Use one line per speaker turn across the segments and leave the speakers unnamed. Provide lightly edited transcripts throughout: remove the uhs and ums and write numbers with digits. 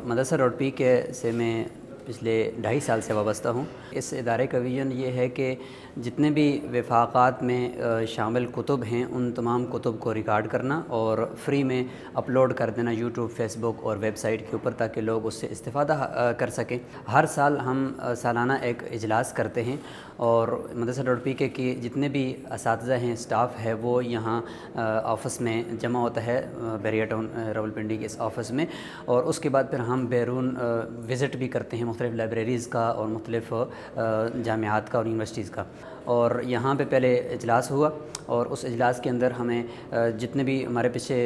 مدرسہ.پی کے سے میں پچھلے 2.5 سال سے وابستہ ہوں۔ اس ادارے کا ویژن یہ ہے کہ جتنے بھی وفاقات میں شامل کتب ہیں ان تمام کتب کو ریکارڈ کرنا اور فری میں اپلوڈ کر دینا یوٹیوب، فیس بک اور ویب سائٹ کے اوپر، تاکہ لوگ اس سے استفادہ کر سکیں۔ ہر سال ہم سالانہ ایک اجلاس کرتے ہیں اور مدرسہ.پی کے کی جتنے بھی اساتذہ ہیں، اسٹاف ہے، وہ یہاں آفس میں جمع ہوتا ہے، بیریا ٹاؤن راولپنڈی کے اس آفس میں، اور اس کے بعد پھر ہم بیرون وزٹ بھی کرتے ہیں مختلف لائبریریز کا اور مختلف جامعات کا اور یونیورسٹیز کا۔ اور یہاں پہ پہلے اجلاس ہوا اور اس اجلاس کے اندر ہمیں جتنے بھی ہمارے پیچھے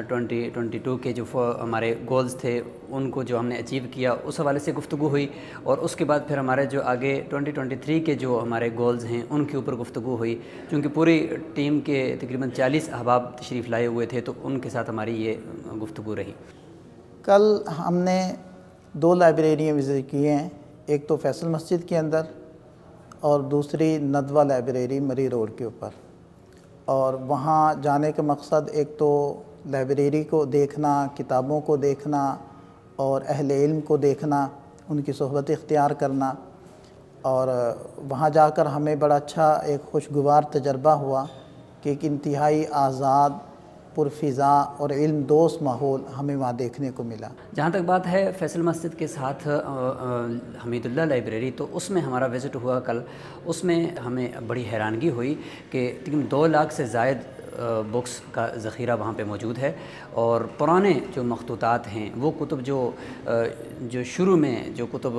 2022 کے جو ہمارے گولز تھے ان کو جو ہم نے اچیو کیا اس حوالے سے گفتگو ہوئی، اور اس کے بعد پھر ہمارے جو آگے 2023 کے جو ہمارے گولز ہیں ان کے اوپر گفتگو ہوئی، کیونکہ پوری ٹیم کے تقریباً 40 احباب تشریف لائے ہوئے تھے، تو ان کے ساتھ ہماری یہ گفتگو رہی۔
کل ہم نے 2 لائبریریاں وزٹ کی ہیں، ایک تو فیصل مسجد کے اندر اور دوسری ندوہ لائبریری مری روڈ کے اوپر۔ اور وہاں جانے کا مقصد ایک تو لائبریری کو دیکھنا، کتابوں کو دیکھنا اور اہل علم کو دیکھنا، ان کی صحبت اختیار کرنا، اور وہاں جا کر ہمیں بڑا اچھا ایک خوشگوار تجربہ ہوا کہ ایک انتہائی آزاد، پرفضا اور علم دوست ماحول ہمیں وہاں دیکھنے کو ملا۔
جہاں تک بات ہے فیصل مسجد کے ساتھ حمید اللہ لائبریری، تو اس میں ہمارا وزٹ ہوا کل۔ اس میں ہمیں بڑی حیرانگی ہوئی کہ تقریباً 2 لاکھ سے زائد بکس کا ذخیرہ وہاں پہ موجود ہے، اور پرانے جو مخطوطات ہیں وہ کتب جو شروع میں جو کتب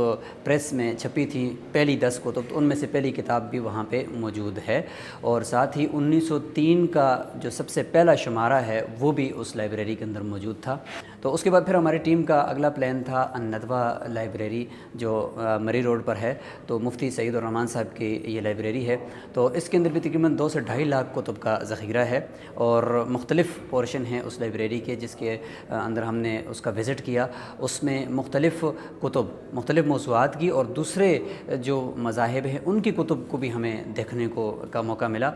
پریس میں چھپی تھی، پہلی 10 کتب، تو ان میں سے پہلی کتاب بھی وہاں پہ موجود ہے، اور ساتھ ہی 1903 کا جو سب سے پہلا شمارہ ہے وہ بھی اس لائبریری کے اندر موجود تھا۔ تو اس کے بعد پھر ہماری ٹیم کا اگلا پلان تھا ندوہ لائبریری جو مری روڈ پر ہے، تو مفتی سعید الرحمان صاحب کی یہ لائبریری ہے، تو اس کے اندر بھی تقریباً 2 سے 2.5 لاکھ کتب کا ذخیرہ ہے، اور مختلف پورشن ہیں اس لائبریری کے جس کے اندر ہم نے اس کا وزٹ کیا۔ اس میں مختلف کتب، مختلف موضوعات کی اور دوسرے جو مذاہب ہیں ان کی کتب کو بھی ہمیں دیکھنے کا موقع ملا۔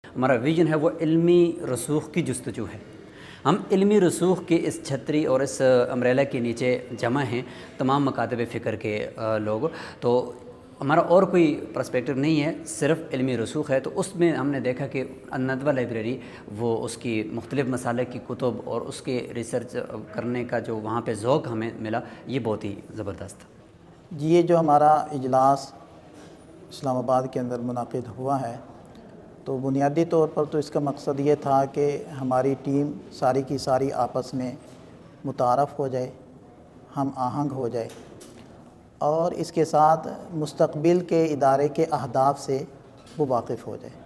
ہمارا ویژن ہے وہ علمی رسوخ کی جستجو ہے۔ ہم علمی رسوخ کی اس چھتری اور اس امبریلا کے نیچے جمع ہیں، تمام مکاتب فکر کے لوگ، تو ہمارا اور کوئی پرسپیکٹو نہیں ہے، صرف علمی رسوخ ہے۔ تو اس میں ہم نے دیکھا کہ ندوہ لائبریری وہ اس کی مختلف مسالک کی کتب اور اس کے ریسرچ کرنے کا جو وہاں پہ ذوق ہمیں ملا، یہ بہت ہی زبردست تھا۔
یہ جو ہمارا اجلاس اسلام آباد کے اندر منعقد ہوا ہے، تو بنیادی طور پر تو اس کا مقصد یہ تھا کہ ہماری ٹیم ساری کی ساری آپس میں متعارف ہو جائے، ہم آہنگ ہو جائے، اور اس کے ساتھ مستقبل کے ادارے کے اہداف سے وہ واقف ہو جائے۔